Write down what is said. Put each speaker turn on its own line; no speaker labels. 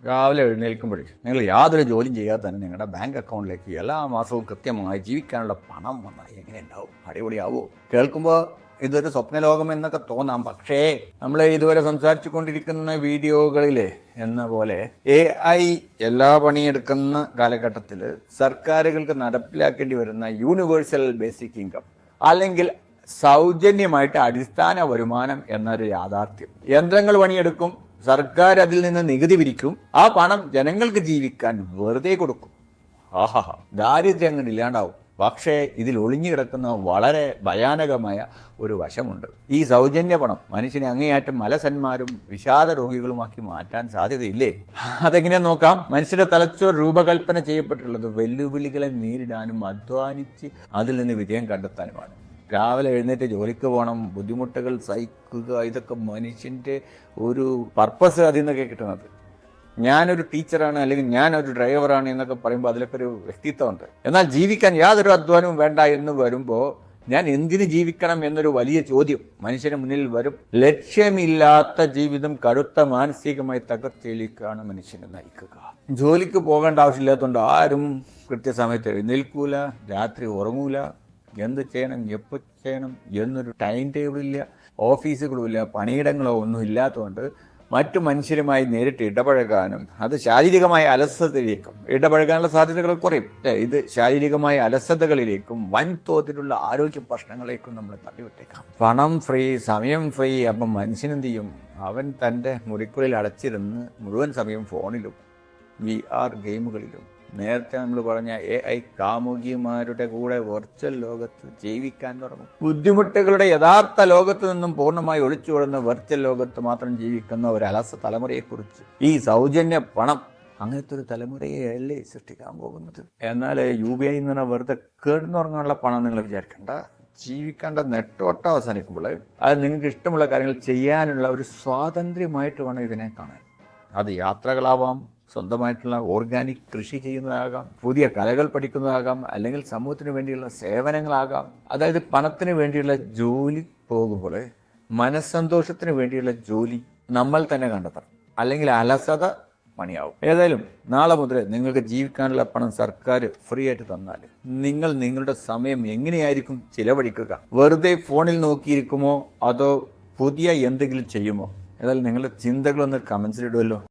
രാവിലെ എഴുന്നേൽക്കുമ്പോഴേ നിങ്ങൾ യാതൊരു ജോലിയും ചെയ്യാതെ തന്നെ നിങ്ങളുടെ ബാങ്ക് അക്കൗണ്ടിലേക്ക് എല്ലാ മാസവും കൃത്യമായി ജീവിക്കാനുള്ള പണം വന്നാൽ എങ്ങനെ ഉണ്ടാവും? അടിപൊളിയാവോ? കേൾക്കുമ്പോൾ ഇതൊരു സ്വപ്നലോകം എന്നൊക്കെ തോന്നാം. പക്ഷേ നമ്മൾ ഇതുവരെ സംസാരിച്ചു കൊണ്ടിരിക്കുന്ന വീഡിയോകളിൽ എന്ന പോലെ AI എല്ലാ പണിയെടുക്കുന്ന കാലഘട്ടത്തിൽ സർക്കാരുകൾക്ക് നടപ്പിലാക്കേണ്ടി വരുന്ന യൂണിവേഴ്സൽ ബേസിക് ഇൻകം അല്ലെങ്കിൽ സൗജന്യമായിട്ട് അടിസ്ഥാന വരുമാനം എന്നൊരു യാഥാർത്ഥ്യം. യന്ത്രങ്ങൾ പണിയെടുക്കും, സർക്കാർ അതിൽ നിന്ന് നികുതി പിരിക്കും, ആ പണം ജനങ്ങൾക്ക് ജീവിക്കാൻ വെറുതെ കൊടുക്കും. ആഹാ, ദാരിദ്ര്യം അങ്ങനെ ഇല്ലാണ്ടാവും. പക്ഷേ ഇതിൽ ഒളിഞ്ഞു കിടക്കുന്ന വളരെ ഭയാനകമായ ഒരു വശമുണ്ട്. ഈ സൗജന്യ പണം മനുഷ്യനെ അങ്ങേയറ്റം അലസന്മാരും വിഷാദ രോഗികളുമാക്കി മാറ്റാൻ സാധ്യതയില്ലേ? അതെങ്ങനെയാന്ന് നോക്കാം. മനുഷ്യന്റെ തലച്ചോർ രൂപകൽപ്പന ചെയ്യപ്പെട്ടുള്ളത് വെല്ലുവിളികളെ നേരിടാനും അധ്വാനിച്ച് അതിൽ നിന്ന് വിജയം കണ്ടെത്താനുമാണ്. രാവിലെ എഴുന്നേറ്റ് ജോലിക്ക് പോകണം, ബുദ്ധിമുട്ടുകൾ സഹിക്കുക, ഇതൊക്കെ മനുഷ്യൻ്റെ ഒരു പർപ്പസ് അതിൽ നിന്നൊക്കെ കിട്ടുന്നത്. ഞാനൊരു ടീച്ചറാണ് അല്ലെങ്കിൽ ഞാനൊരു ഡ്രൈവറാണ് എന്നൊക്കെ പറയുമ്പോൾ അതിലൊക്കെ ഒരു വ്യക്തിത്വമുണ്ട്. എന്നാൽ ജീവിക്കാൻ യാതൊരു അധ്വാനവും വേണ്ട എന്ന് വരുമ്പോൾ ഞാൻ എന്തിന് ജീവിക്കണം എന്നൊരു വലിയ ചോദ്യം മനുഷ്യന് മുന്നിൽ വരും. ലക്ഷ്യമില്ലാത്ത ജീവിതം കടുത്ത മാനസികമായി തകർച്ചയിലേക്കാണ് മനുഷ്യനെ നയിക്കുക. ജോലിക്ക് പോകേണ്ട ആവശ്യമില്ലാത്തതുകൊണ്ട് ആരും കൃത്യസമയത്ത് എഴുന്നേൽക്കൂല, രാത്രി ഉറങ്ങൂല. എന്ത് ചെയ്യണം, എപ്പോൾ ചെയ്യണം എന്നൊരു ടൈം ടേബിളില്ല, ഓഫീസുകളുമില്ല, പണിയിടങ്ങളോ ഒന്നും ഇല്ലാത്തതുകൊണ്ട് മറ്റു മനുഷ്യരുമായി നേരിട്ട് ഇടപഴകാനും അത് ശാരീരികമായ അലസതയിലേക്കും ഇടപഴകാനുള്ള സാധ്യതകൾ കുറയും. ഇത് ശാരീരികമായ അലസതകളിലേക്കും വൻതോതിലുള്ള ആരോഗ്യ പ്രശ്നങ്ങളിലേക്കും നമ്മൾ തള്ളിവിട്ടേക്കാം. പണം ഫ്രീ, സമയം ഫ്രീ. അപ്പം മനുഷ്യനെന്ത് ചെയ്യും? അവൻ തൻ്റെ മുറിക്കുള്ളിൽ അടച്ചിരുന്ന് മുഴുവൻ സമയം ഫോണിലും VR ഗെയിമുകളിലും നേരത്തെ നമ്മൾ പറഞ്ഞ AI കാമുകിമാരുടെ കൂടെ വെർച്വൽ ലോകത്ത് ജീവിക്കാൻ തുടങ്ങും. ബുദ്ധിമുട്ടുകളുടെ യഥാർത്ഥ ലോകത്ത് നിന്നും പൂർണ്ണമായി ഒളിച്ചുകൊള്ളുന്ന വെർച്വൽ ലോകത്ത് മാത്രം ജീവിക്കുന്ന ഒരു അലസ തലമുറയെക്കുറിച്ച് ഈ സൗജന്യ പണം അങ്ങനത്തെ ഒരു തലമുറയല്ലേ സൃഷ്ടിക്കാൻ പോകുന്നത്. എന്നാൽ UBI എന്ന് പറഞ്ഞാൽ വെറുതെ കേടുന്നുറങ്ങാനുള്ള പണം നിങ്ങൾ വിചാരിക്കേണ്ട. ജീവിക്കേണ്ട നെട്ടോട്ടം അവസാനിക്കുമ്പോൾ അത് നിങ്ങൾക്ക് ഇഷ്ടമുള്ള കാര്യങ്ങൾ ചെയ്യാനുള്ള ഒരു സ്വാതന്ത്ര്യമായിട്ട് വേണം ഇതിനെ കാണാൻ. അത് യാത്രകളാവാം, സ്വന്തമായിട്ടുള്ള ഓർഗാനിക് കൃഷി ചെയ്യുന്നതാകാം, പുതിയ കലകൾ പഠിക്കുന്നതാകാം, അല്ലെങ്കിൽ സമൂഹത്തിന് വേണ്ടിയുള്ള സേവനങ്ങളാകാം. അതായത് പണത്തിന് വേണ്ടിയുള്ള ജോലി പോകുമ്പോൾ മനസ്സന്തോഷത്തിന് വേണ്ടിയുള്ള ജോലി നമ്മൾ തന്നെ കണ്ടെത്തണം, അല്ലെങ്കിൽ അലസത പണിയാവും. ഏതായാലും നാളെ മുതൽ നിങ്ങൾക്ക് ജീവിക്കാനുള്ള പണം സർക്കാർ ഫ്രീ ആയിട്ട് തന്നാൽ നിങ്ങൾ നിങ്ങളുടെ സമയം എങ്ങനെയായിരിക്കും ചിലവഴിക്കുക? വെറുതെ ഫോണിൽ നോക്കിയിരിക്കുമോ അതോ പുതിയ എന്തെങ്കിലും ചെയ്യുമോ? ഏതായാലും നിങ്ങളുടെ ചിന്തകളൊന്ന് കമൻസിലിടുമല്ലോ.